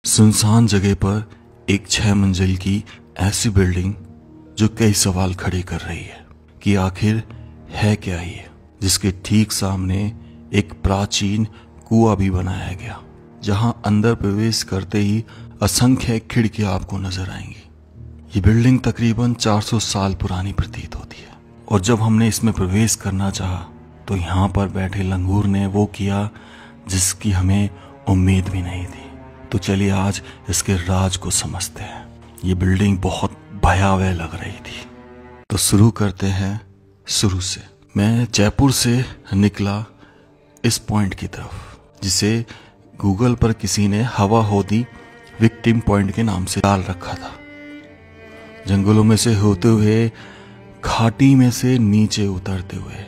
सुनसान जगह पर एक 6 मंजिल की ऐसी बिल्डिंग जो कई सवाल खड़े कर रही है कि आखिर है क्या ये, जिसके ठीक सामने एक प्राचीन कुआं भी बनाया गया, जहां अंदर प्रवेश करते ही असंख्य खिड़कियां आपको नजर आएंगी। ये बिल्डिंग तकरीबन 400 साल पुरानी प्रतीत होती है और जब हमने इसमें प्रवेश करना चाहा तो यहाँ पर बैठे लंगूर ने वो किया जिसकी हमें उम्मीद भी नहीं थी। तो चलिए आज इसके राज को समझते हैं। ये बिल्डिंग बहुत भयावह लग रही थी, तो शुरू करते हैं शुरू से। मैं जयपुर से निकला इस पॉइंट की तरफ, जिसे गूगल पर किसी ने हवा होदी विक्टिम पॉइंट के नाम से डाल रखा था। जंगलों में से होते हुए, घाटी में से नीचे उतरते हुए,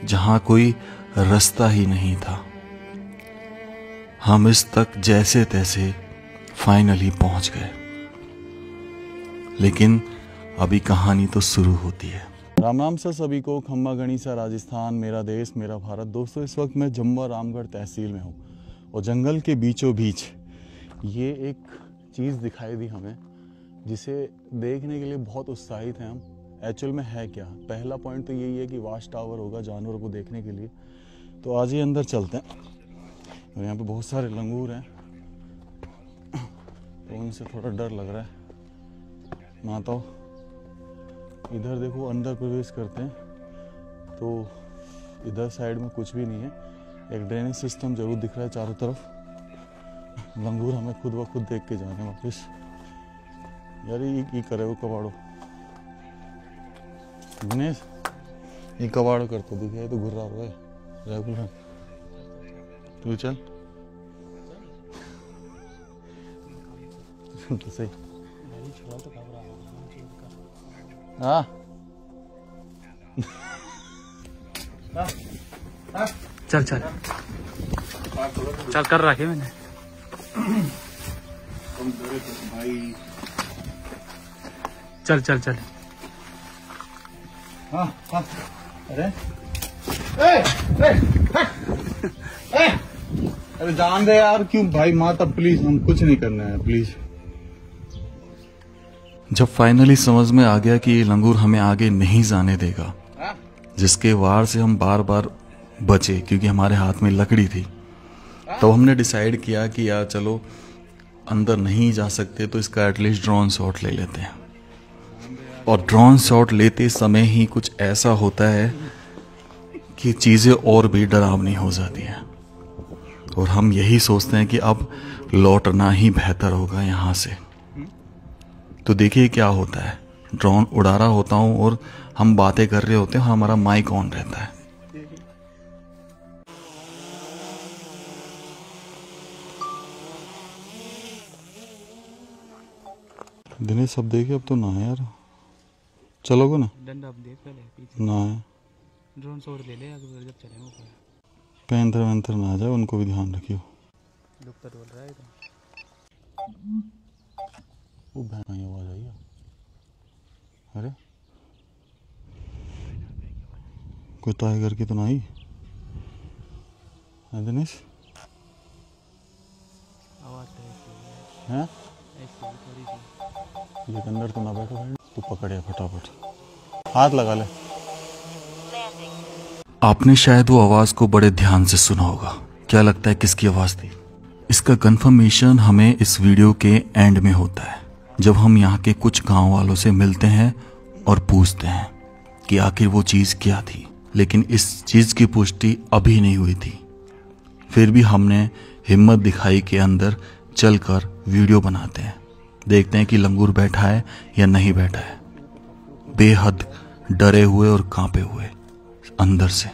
जहां कोई रास्ता ही नहीं था, हम इस तक जैसे तैसे फाइनली पहुंच गए। लेकिन अभी कहानी तो शुरू होती है। राम राम सर सभी को। खम्मा गणिसा राजस्थान, मेरा देश मेरा भारत। दोस्तों, इस वक्त मैं जम्वा रामगढ़ तहसील में हूँ और जंगल के बीचों बीच ये एक चीज़ दिखाई दी हमें, जिसे देखने के लिए बहुत उत्साहित हैं हम। एक्चुअल में है क्या? पहला पॉइंट तो यही है कि वाच टावर होगा जानवरों को देखने के लिए। तो आज ही अंदर चलते हैं। और यहाँ पे बहुत सारे लंगूर हैं तो उनसे थोड़ा डर लग रहा है। माताओं, इधर देखो, अंदर प्रवेश करते हैं तो इधर साइड में कुछ भी नहीं है। एक ड्रेनेज सिस्टम जरूर दिख रहा है चारों तरफ। लंगूर हमें खुद ब खुद देख के जा रहे हैं वापस। यार ये करे वो कबाड़ो दिनेश, ये कबाड़ो करते दिखे तो घुर्रा हुआ है रेगुलर। तू चल तो सही। हाँ चल चल चल कर रखे मैंने। भाई चल चल चल। हाँ हाँ। अरे अरे जान दे यार, क्यों भाई? माता प्लीज, हम कुछ नहीं करना है प्लीज। जब फाइनली समझ में आ गया कि ये लंगूर हमें आगे नहीं जाने देगा, जिसके वार से हम बार बार बचे क्योंकि हमारे हाथ में लकड़ी थी, तो हमने डिसाइड किया कि यार चलो अंदर नहीं जा सकते तो इसका एटलीस्ट ड्रोन शॉट ले लेते हैं। और ड्रोन शॉट लेते समय ही कुछ ऐसा होता है कि चीज़ें और भी डरावनी हो जाती हैं और हम यही सोचते हैं कि अब लौटना ही बेहतर होगा यहाँ से। तो देखिए क्या होता है। ड्रोन उड़ा रहा होता हूँ और हम बातें कर रहे होते हैं, हमारा माइक ऑन रहता है। दिनेश सब देखे, अब तो ना है यार। चलोगे ना? डंडा अब देख पहले पीछे ना है। ड्रोन शॉट ले ले अगर जब चले ऊपर। पैंथर वैंथर ना आ जाए, उनको भी ध्यान रखियो। दुख तो बोल रहा है तो। वो भैंस की आवाज आई है। अरे कोई टाइगर की तो नहीं है दिनेश? आवाज तो ऐसी हैं? ऐसी थोड़ी सी। ये अंदर तो ना बैठो भाई, तू पकड़े फटाफट, हाथ लगा ले। आपने शायद वो आवाज को बड़े ध्यान से सुना होगा। क्या लगता है किसकी आवाज थी? इसका कंफर्मेशन हमें इस वीडियो के एंड में होता है, जब हम यहाँ के कुछ गांव वालों से मिलते हैं और पूछते हैं कि आखिर वो चीज क्या थी। लेकिन इस चीज की पुष्टि अभी नहीं हुई थी। फिर भी हमने हिम्मत दिखाई कि अंदर चलकर वीडियो बनाते हैं, देखते हैं कि लंगूर बैठा है या नहीं बैठा है। बेहद डरे हुए और कांपे हुए अंदर से।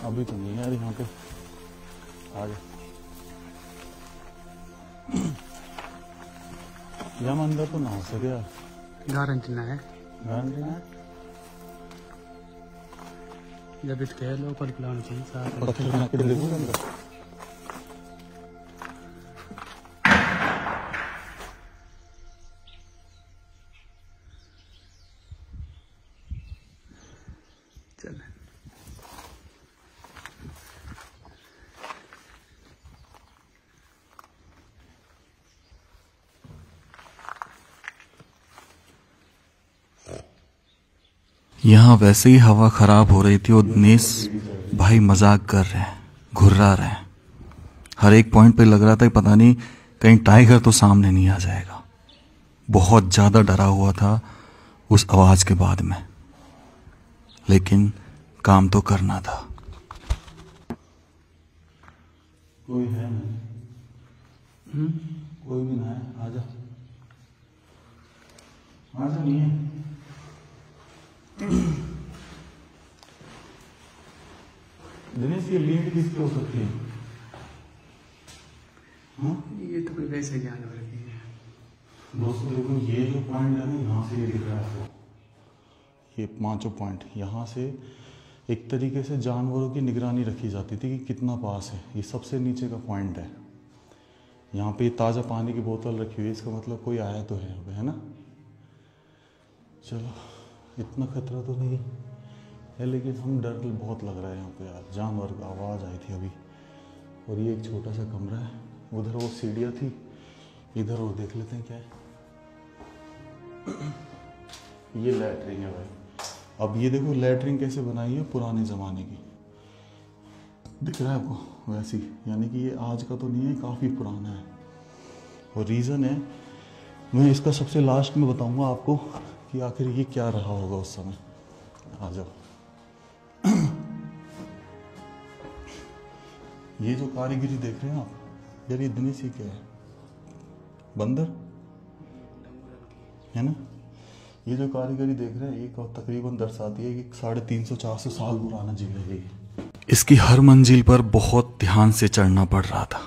अभी तो नहीं यार यहाँ पे आगे। यहाँ अंदर तो ना हो सके यार। गारंटी ना है। गारंटी ना? जब इसके लोकल प्लान चाहिए साथ पत्थर बना के देखो अंदर। चल यहाँ वैसे ही हवा खराब हो रही थी और दिनेश भाई मजाक कर रहे हैं, घुर्रा रहे हैं। हर एक पॉइंट पे लग रहा था कि पता नहीं कहीं टाइगर तो सामने नहीं आ जाएगा। बहुत ज़्यादा डरा हुआ था उस आवाज़ के बाद में, लेकिन काम तो करना था। कोई है नहीं, कोई भी ना है। आजा आजा, नहीं है। दिनेश, ये लीड किसकी हो सकती है? हाँ, ये तो कोई वैसे जानवर नहीं है। दोस्तों देखो, ये जो पॉइंट है ना, यहाँ से ये दिख रहा है आपको, ये 5 पॉइंट। यहाँ से एक तरीके से जानवरों की निगरानी रखी जाती थी कि कितना पास है। ये सबसे नीचे का पॉइंट है। यहाँ पे ताज़ा पानी की बोतल रखी हुई है, इसका मतलब कोई आया तो है यहाँ पे, है ना। चलो, इतना खतरा तो नहीं है, लेकिन हम डर बहुत लग रहा है यहाँ पे यार। जानवर की आवाज़ आई थी अभी। और ये एक छोटा सा कमरा है, उधर वो सीढ़ियाँ थी, इधर और देख लेते हैं क्या है। ये लैट्रिन है भाई। अब ये देखो लैट्रिन कैसे बनाई है, पुराने ज़माने की। दिख रहा है आपको वैसी, यानी कि ये आज का तो नहीं है, काफ़ी पुराना है। और रीज़न है, मैं इसका सबसे लास्ट में बताऊंगा आपको कि आखिर ये क्या रहा होगा उस समय। आ जाओ। ये जो कारीगरी देख रहे हैं आप यार, ये दिनेश, ये क्या है? बंदर है ना। ये जो कारीगरी देख रहे हैं, ये तकरीबन दर्शाती है कि 350-400 साल पुराना झील है ये। इसकी हर मंजिल पर बहुत ध्यान से चढ़ना पड़ रहा था,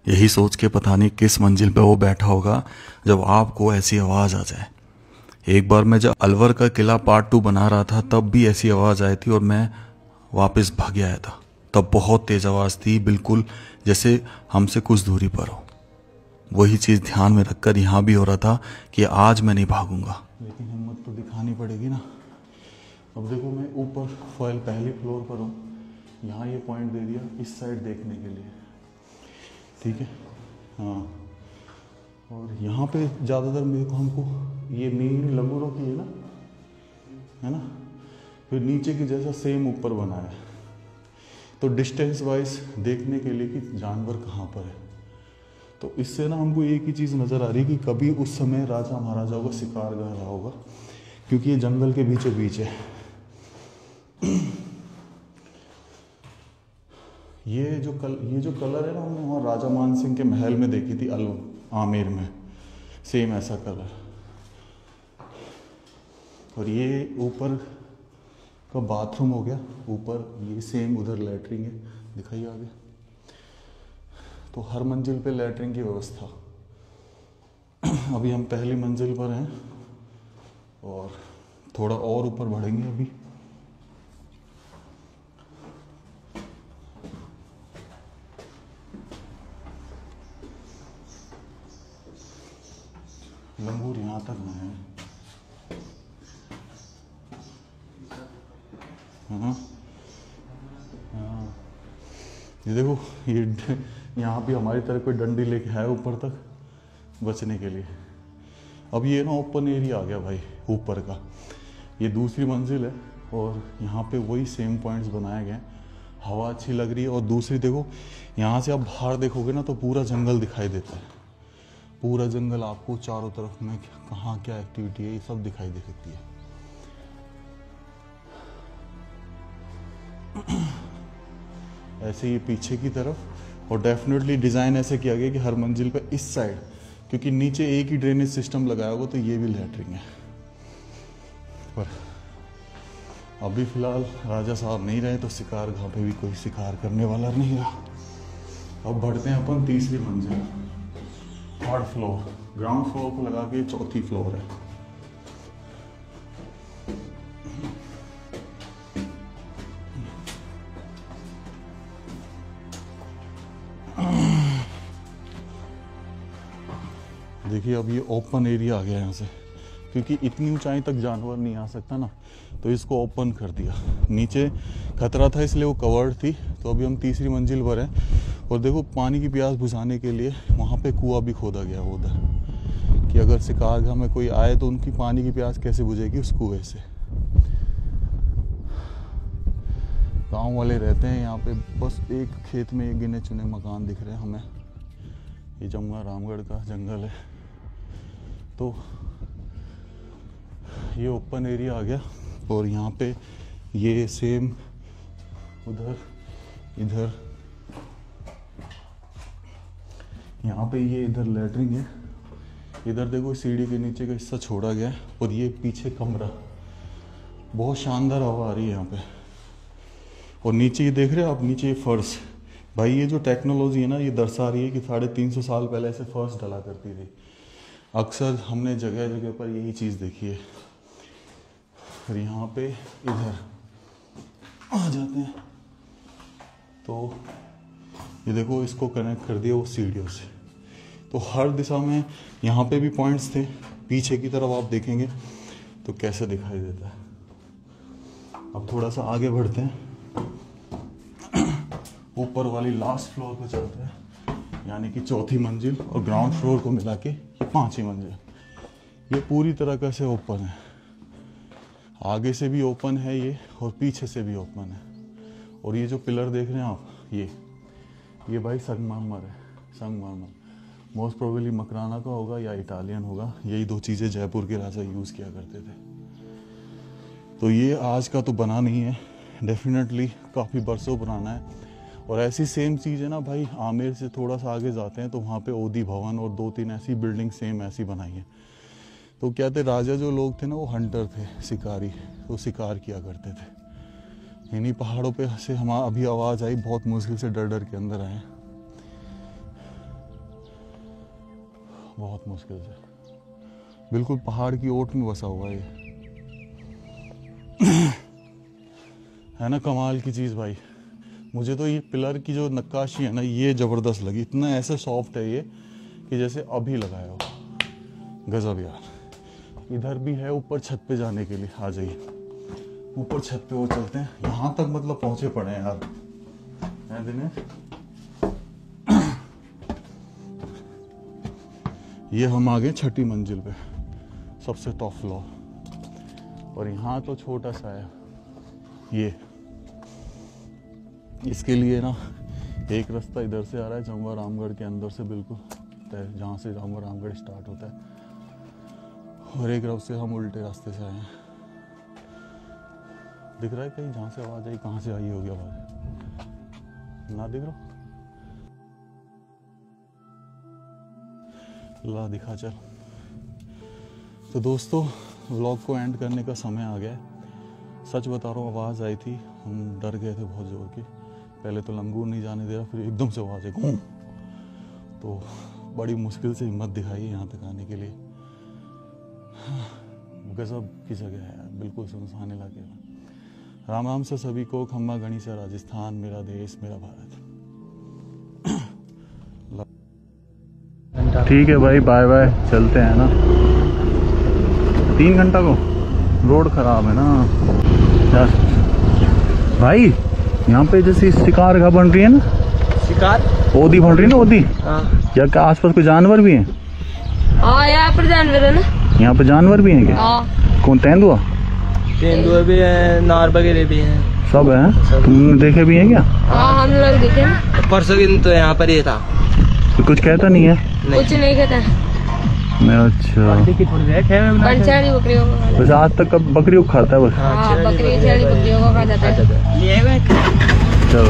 यही सोच के पता नहीं किस मंजिल पे वो बैठा होगा जब आपको ऐसी आवाज़ आ जाए। एक बार मैं जब अलवर का किला पार्ट 2 बना रहा था, तब भी ऐसी आवाज़ आई थी और मैं वापस भाग आया था। तब बहुत तेज़ आवाज़ थी, बिल्कुल जैसे हमसे कुछ दूरी पर हो। वही चीज़ ध्यान में रखकर यहाँ भी हो रहा था कि आज मैं नहीं भागूंगा, लेकिन हिम्मत तो दिखानी पड़ेगी ना। अब देखो, मैं ऊपर पहले फ्लोर पर हूँ, यहाँ ये पॉइंट दे दिया इस साइड देखने के लिए, ठीक है। हाँ, और यहाँ पे ज़्यादातर मेरे को हमको ये नींद लंगूरों की है ना। फिर नीचे की जैसा सेम ऊपर बना है, तो डिस्टेंस वाइज देखने के लिए कि जानवर कहाँ पर है। तो इससे ना हमको एक ही चीज़ नज़र आ रही है कि कभी उस समय राजा महाराजाओं का शिकार कर रहा होगा, क्योंकि ये जंगल के बीचों बीच है। ये जो कलर है ना, हमने वहाँ राजा मान सिंह के महल में देखी थी, आमेर में, सेम ऐसा कलर। और ये ऊपर का बाथरूम हो गया, ऊपर ये सेम उधर लैट्रिन है, दिखाइए आगे। तो हर मंजिल पे लैट्रिन की व्यवस्था। अभी हम पहली मंजिल पर हैं और थोड़ा और ऊपर बढ़ेंगे अभी। लंगूर यहाँ तक ना है। हाँ, ये देखो, ये यहाँ भी हमारी तरह कोई डंडी लेके है ऊपर तक बचने के लिए। अब ये ना ओपन एरिया आ गया भाई ऊपर का। ये दूसरी मंजिल है और यहाँ पे वही सेम पॉइंट्स बनाए गए। हवा अच्छी लग रही है। और दूसरी देखो, यहाँ से आप बाहर देखोगे ना तो पूरा जंगल दिखाई देता है। पूरा जंगल आपको चारों तरफ में कहाँ क्या एक्टिविटी है ये सब दिखाई दे सकती है। ऐसे ये पीछे की तरफ। और डेफिनेटली डिज़ाइन ऐसे किया गया कि हर मंजिल पे इस साइड, क्योंकि नीचे एक ही ड्रेनेज सिस्टम लगाया होगा तो ये भी लैट्रिन है। पर अभी फिलहाल राजा साहब नहीं रहे तो शिकार गांव पे भी कोई शिकार करने वाला नहीं रहा। अब बढ़ते हैं अपन तीसरी मंजिल, 3rd फ्लोर। ग्राउंड फ्लोर को लगा के 4थी फ्लोर है। देखिए, अब ये ओपन एरिया आ गया यहाँ से, क्योंकि इतनी ऊंचाई तक जानवर नहीं आ सकता ना, तो इसको ओपन कर दिया। नीचे खतरा था इसलिए वो कवर्ड थी। तो अभी हम तीसरी मंजिल पर हैं और देखो, पानी की प्यास बुझाने के लिए वहाँ पे कुआं भी खोदा गया वो उधर, कि अगर शिकारगाह में कोई आए तो उनकी पानी की प्यास कैसे बुझेगी उस कुएं से। गांव वाले रहते हैं यहाँ पे। बस एक खेत में एक गिने चुने मकान दिख रहे हैं हमें। ये जमुआ रामगढ़ का जंगल है। तो ये ओपन एरिया आ गया और यहाँ पे ये सेम उधर इधर यहाँ पे ये इधर लैटरिंग है। इधर देखो सीढ़ी के नीचे का हिस्सा छोड़ा गया है और ये पीछे कमरा। बहुत शानदार हवा आ रही है यहाँ पे। और नीचे ये देख रहे हो आप, नीचे ये फर्श। भाई ये जो टेक्नोलॉजी है ना, ये दर्शा रही है कि 350 साल पहले ऐसे फर्श डला करती थी। अक्सर हमने जगह जगह पर यही चीज़ देखी है। फिर यहाँ पे इधर आ जाते हैं तो ये देखो, इसको कनेक्ट कर दिया वो सीढ़ियों से। तो हर दिशा में यहाँ पे भी पॉइंट्स थे। पीछे की तरफ आप देखेंगे तो कैसे दिखाई देता है। अब थोड़ा सा आगे बढ़ते हैं, ऊपर वाली लास्ट फ्लोर पे चलते हैं, यानी कि 4थी मंजिल और ग्राउंड फ्लोर को मिला के 5वीं मंजिल। ये पूरी तरह से ओपन है। आगे से भी ओपन है ये और पीछे से भी ओपन है। और ये जो पिलर देख रहे हैं आप, ये भाई संगमरमर है। संगमरमर मोस्ट प्रोबेबली मकराना का होगा या इटालियन होगा। यही 2 चीज़ें जयपुर के राजा यूज़ किया करते थे। तो ये आज का तो बना नहीं है, डेफिनेटली काफ़ी बरसों पुराना है। और ऐसी सेम चीज़ है ना भाई, आमेर से थोड़ा सा आगे जाते हैं तो वहाँ पे ओदी भवन और 2-3 ऐसी बिल्डिंग सेम ऐसी बनाई है। तो क्या थे, राजा जो लोग थे ना वो हंटर थे, शिकारी। तो शिकार किया करते थे। इन्हीं पहाड़ों पे से हमारा अभी आवाज़ आई, बहुत मुश्किल से डर डर के अंदर आए, बहुत मुश्किल से। बिल्कुल पहाड़ की ओट में बसा हुआ है है ना, कमाल की चीज़ भाई। मुझे तो ये पिलर की जो नक्काशी है ना, ये ज़बरदस्त लगी। इतना ऐसे सॉफ्ट है ये कि जैसे अभी लगाया हो। गजब यार। इधर भी है ऊपर छत पे जाने के लिए, आ जाइए ऊपर छत पे वो चलते हैं। यहाँ तक मतलब पहुंचे पड़े हैं यार, है दिनेश। ये हम आ गए 6ठी मंजिल पे, सबसे टॉप फ्लोर। और यहाँ तो छोटा सा है ये। इसके लिए ना एक रास्ता इधर से आ रहा है, जमुआ रामगढ़ के अंदर से बिल्कुल, जहाँ से जमुआ रामगढ़ स्टार्ट होता है। और एक रास्ते से हम उल्टे रास्ते से आए हैं। दिख रहा है कहीं जहाँ से आवाज़ आई, कहाँ से आई होगी आवाज़? ना दिख रहा? ला दिखा चल। तो दोस्तों, व्लॉग को एंड करने का समय आ गया है। सच बता रहा हूँ, आवाज़ आई थी, हम डर गए थे बहुत ज़ोर की। पहले तो लंगूर नहीं जाने दे रहा, फिर एकदम से आवाज़ आई, तो बड़ी मुश्किल से हिम्मत दिखाई यहाँ तक आने के लिए। गजब की जगह है, बिल्कुल सुनसान इलाके में। राम राम से सभी को। खम्मा गणी से राजस्थान, मेरा देश मेरा भारत। ठीक है भाई, बाय बाय, चलते हैं ना। 3 घंटा को रोड खराब है ना यार। भाई यहाँ पे जैसे शिकार का बन रही है ना, शिकार ओदी बन रही है ना, ओदी। हाँ। या क्या आसपास कोई जानवर भी हैं? हाँ, यहाँ पर जानवर है ना। यहाँ पे जानवर भी हैं क्या? हाँ। कौन, तेंदुआ? तेंदुआ भी है, नार वगैरह भी हैं। सब है? तुमने देखे भी हैं क्या? हाँ, हम लोग देखे ना। परसों दिन तो यहाँ पर ही था। तो कुछ कहता नहीं है? कुछ नहीं कहता। अच्छा, पंचाड़ी बकरियों को। बस आज तक कब बकरियों को खाता है बस? हाँ, बकरी बकरियों को खा जाता है। चलो।